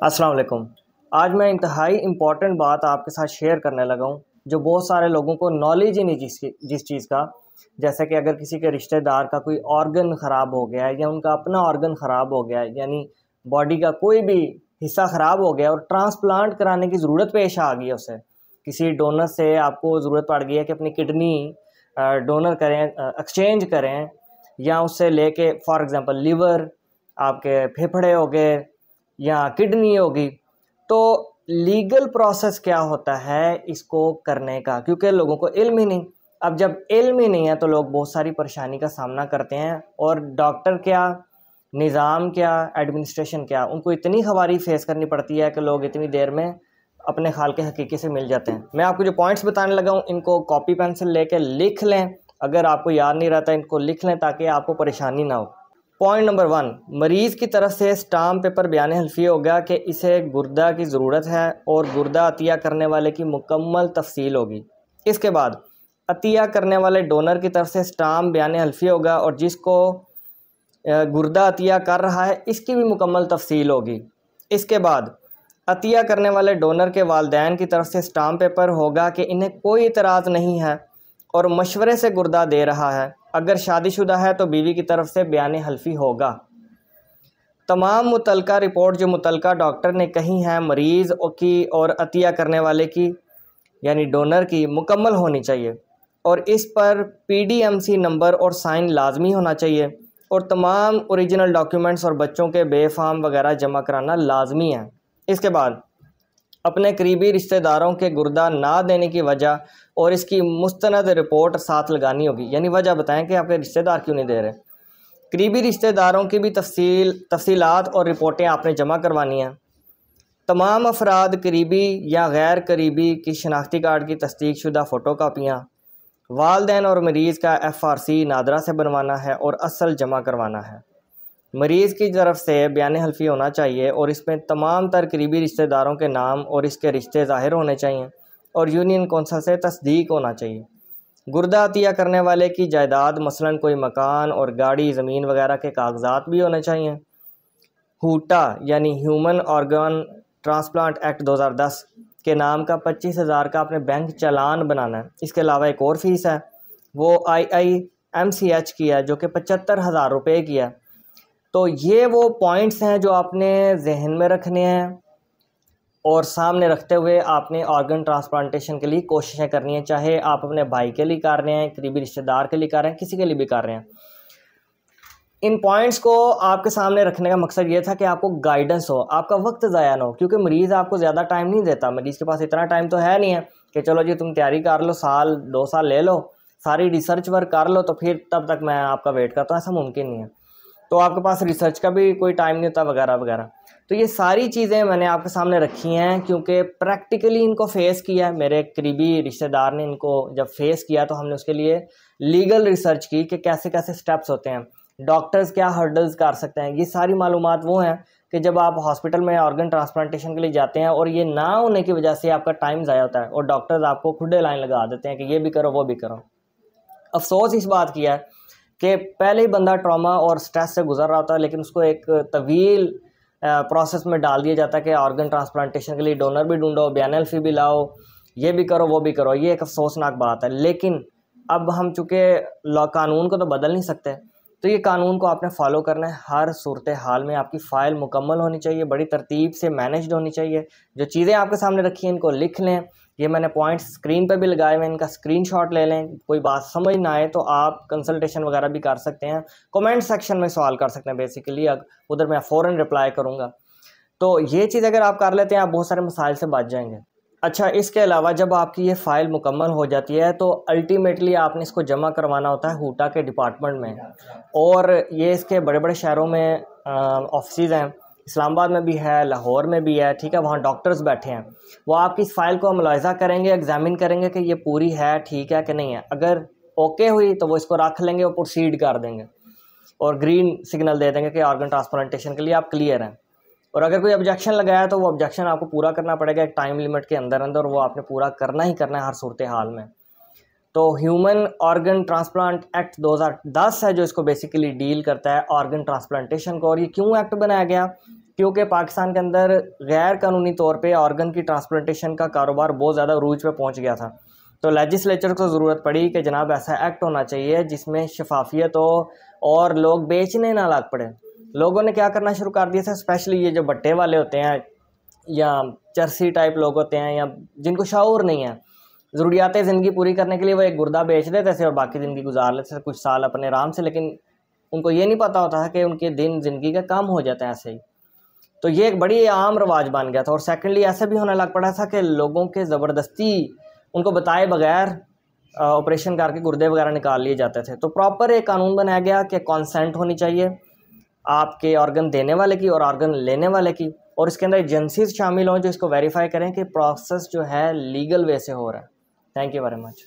अस्सलाम वालेकुम। आज मैं इंतहाई इम्पॉर्टेंट बात आपके साथ शेयर करने लगा हूँ, जो बहुत सारे लोगों को नॉलेज ही नहीं जिस चीज़ का। जैसे कि अगर किसी के रिश्तेदार का कोई ऑर्गन ख़राब हो गया है या उनका अपना ऑर्गन ख़राब हो गया है, यानी बॉडी का कोई भी हिस्सा ख़राब हो गया और ट्रांसप्लांट कराने की ज़रूरत पेश आ गई है उसे, किसी डोनर से आपको ज़रूरत पड़ गई है कि अपनी किडनी डोनर करें, एक्सचेंज करें, या उससे लेके फॉर एग्ज़ाम्पल लिवर, आपके फेफड़े हो गए या किडनी होगी। तो लीगल प्रोसेस क्या होता है इसको करने का, क्योंकि लोगों को इल्म ही नहीं। अब जब इल्म ही नहीं है तो लोग बहुत सारी परेशानी का सामना करते हैं, और डॉक्टर क्या, निज़ाम क्या, एडमिनिस्ट्रेशन क्या, उनको इतनी खबारी फेस करनी पड़ती है कि लोग इतनी देर में अपने खाल के हकीके से मिल जाते हैं। मैं आपको जो पॉइंट्स बताने लगा हूँ, इनको कॉपी पेंसिल लेके लिख लें। अगर आपको याद नहीं रहता, इनको लिख लें ताकि आपको परेशानी ना हो। पॉइंट नंबर 1, मरीज़ की तरफ से स्टाम्प पेपर बयान हल्फी होगा कि इसे गुर्दा की ज़रूरत है और गुर्दा अतिया करने वाले की मुकम्मल तफसील होगी। इसके बाद अतिया करने वाले डोनर की तरफ से स्टाम्प बयान हल्फी होगा और जिसको गुर्दा अतिया कर रहा है इसकी भी मुकम्मल तफसील होगी। इसके बाद अतिया करने वाले डोनर के वालिदैन की तरफ से स्टाम्प पेपर होगा कि इन्हें कोई इतराज़ नहीं है और मशवरे से गुर्दा दे रहा है। अगर शादीशुदा है तो बीवी की तरफ से बयान हल्फी होगा। तमाम मुतलका रिपोर्ट जो मुतलका डॉक्टर ने कही हैं मरीज़ की और अतिया करने वाले की यानी डोनर की मुकम्मल होनी चाहिए, और इस पर PDMC नंबर और साइन लाजमी होना चाहिए, और तमाम ओरिजिनल डॉक्यूमेंट्स और बच्चों के बेफार्म वगैरह जमा कराना लाजमी है। इसके बाद अपने करीबी रिश्तेदारों के गुर्दा ना देने की वजह और इसकी मुस्तनद रिपोर्ट साथ लगानी होगी, यानी वजह बताएं कि आपके रिश्तेदार क्यों नहीं दे रहे। करीबी रिश्तेदारों की भी तफसीलात और रिपोर्टें आपने जमा करवानी हैं। तमाम अफराद करीबी या गैर करीबी की शनाख्ती कार्ड की तस्दीक शुदा फ़ोटो कापियाँ, वालदैन और मरीज़ का FRC नादरा से बनवाना है और असल जमा करवाना है। मरीज़ की तरफ से बयान हल्फी होना चाहिए और इसमें तमाम तर करीबी रिश्तेदारों के नाम और इसके रिश्ते ज़ाहिर होने चाहिए और यूनियन कौंसल से तस्दीक होना चाहिए। गुर्दा अतिया करने वाले की जायदाद मसलन कोई मकान और गाड़ी, ज़मीन वगैरह के कागजात भी होने चाहिए। हूटा यानी ह्यूमन ऑर्गन ट्रांसप्लांट एक्ट 2010 के नाम का 25,000 का अपने बैंक चालान बनाना है। इसके अलावा एक और फ़ीस है, वो IIMCH की है, जो कि 75,000 रुपये की है। तो ये वो पॉइंट्स हैं जो आपने जहन में रखने हैं और सामने रखते हुए आपने ऑर्गन ट्रांसप्लांटेशन के लिए कोशिशें करनी है, चाहे आप अपने भाई के लिए कर रहे हैं, करीबी रिश्तेदार के लिए कर रहे हैं, किसी के लिए भी कर रहे हैं। इन पॉइंट्स को आपके सामने रखने का मकसद ये था कि आपको गाइडेंस हो, आपका वक्त ज़ाया ना हो, क्योंकि मरीज़ आपको ज़्यादा टाइम नहीं देता। मरीज़ के पास इतना टाइम तो है नहीं है कि चलो जी तुम तैयारी कर लो, साल 2 साल ले लो, सारी रिसर्च वर्क कर लो, तो फिर तब तक मैं आपका वेट करता हूँ। ऐसा मुमकिन नहीं है। तो आपके पास रिसर्च का भी कोई टाइम नहीं होता वगैरह वगैरह। तो ये सारी चीज़ें मैंने आपके सामने रखी हैं क्योंकि प्रैक्टिकली इनको फेस किया है। मेरे करीबी रिश्तेदार ने इनको जब फेस किया तो हमने उसके लिए लीगल रिसर्च की कि कैसे कैसे स्टेप्स होते हैं, डॉक्टर्स क्या हर्डल्स कर सकते हैं। ये सारी मालूमात वो हैं कि जब आप हॉस्पिटल में ऑर्गन ट्रांसप्लांटेशन के लिए जाते हैं और ये ना होने की वजह से आपका टाइम ज़ाया होता है और डॉक्टर्स आपको खुदे लाइन लगा देते हैं कि ये भी करो वो भी करो। अफसोस इस बात की है कि पहले ही बंदा ट्रॉमा और स्ट्रेस से गुजर रहा होता है, लेकिन उसको एक तवील प्रोसेस में डाल दिया जाता है कि ऑर्गन ट्रांसप्लांटेशन के लिए डोनर भी ढूंढो, बयान हल्फी भी लाओ, ये भी करो वो भी करो। ये एक अफसोसनाक बात है। लेकिन अब हम चूँकि कानून को तो बदल नहीं सकते, तो ये कानून को आपने फॉलो करना है। हर सूरत हाल में आपकी फ़ाइल मुकम्मल होनी चाहिए, बड़ी तरतीब से मैनेज्ड होनी चाहिए। जो चीज़ें आपके सामने रखी हैं इनको लिख लें। ये मैंने पॉइंट्स स्क्रीन पे भी लगाए हुए हैं, इनका स्क्रीनशॉट ले लें। कोई बात समझ ना आए तो आप कंसल्टेशन वगैरह भी कर सकते हैं, कमेंट सेक्शन में सवाल कर सकते हैं। बेसिकली उधर मैं फ़ौरन रिप्लाई करूँगा। तो ये चीज़ अगर आप कर लेते हैं, आप बहुत सारे मसाइल से बच जाएंगे। अच्छा, इसके अलावा जब आपकी ये फ़ाइल मुकम्मल हो जाती है तो अल्टीमेटली आपने इसको जमा करवाना होता है हूटा के डिपार्टमेंट में, और ये इसके बड़े बड़े शहरों में ऑफिस हैं। इस्लामाबाद में भी है, लाहौर में भी है, ठीक है। वहाँ डॉक्टर्स बैठे हैं, वो आपकी इस फ़ाइल को मुलाहिज़ा करेंगे, एग्जामिन करेंगे कि ये पूरी है, ठीक है कि नहीं है। अगर ओके हुई तो वो इसको रख लेंगे और प्रोसीड कर देंगे और ग्रीन सिग्नल दे देंगे कि ऑर्गन ट्रांसप्लांटेशन के लिए आप क्लियर हैं। और अगर कोई ऑब्जेक्शन लगाया तो वो ऑब्जेक्शन आपको पूरा करना पड़ेगा एक टाइम लिमिट के अंदर अंदर, वो आपने पूरा करना ही करना है हर सूरत हाल में। तो ह्यूमन ऑर्गन ट्रांसप्लांट एक्ट 2010 है जो इसको बेसिकली डील करता है ऑर्गन ट्रांसप्लांटेशन को। और ये क्यों एक्ट बनाया गया? क्योंकि पाकिस्तान के अंदर गैर कानूनी तौर पे ऑर्गन की ट्रांसप्लांटेशन का कारोबार बहुत ज़्यादा रूज पे पहुंच गया था। तो लेजिस्लेचर को ज़रूरत पड़ी कि जनाब ऐसा एक्ट होना चाहिए जिसमें शफाफियत हो और लोग बेचने ना लग पड़े। लोगों ने क्या करना शुरू कर दिया था, स्पेशली ये जो बट्टे वाले होते हैं या चरसी टाइप लोग होते हैं या जिनको शऊर नहीं है, ज़रूरियात ज़िंदगी पूरी करने के लिए वो एक गुर्दा बेच देते थे और बाकी ज़िंदगी गुजार लेते थे कुछ साल अपने आराम से, लेकिन उनको ये नहीं पता होता है कि उनके दिन ज़िंदगी का कम हो जाता है ऐसे ही। तो ये एक बड़ी आम रवाज बन गया था। और सेकेंडली ऐसे भी होने लग पड़ा था कि लोगों के ज़बरदस्ती उनको बताए बगैर ऑपरेशन करके गुर्दे वगैरह निकाल लिए जाते थे। तो प्रॉपर एक कानून बनाया गया कि कॉन्सेंट होनी चाहिए आपके ऑर्गन देने वाले की और ऑर्गन लेने वाले की, और इसके अंदर एजेंसीज शामिल हों जो इसको वेरीफाई करें कि प्रोसेस जो है लीगल वे से हो रहा है। Thank you very much.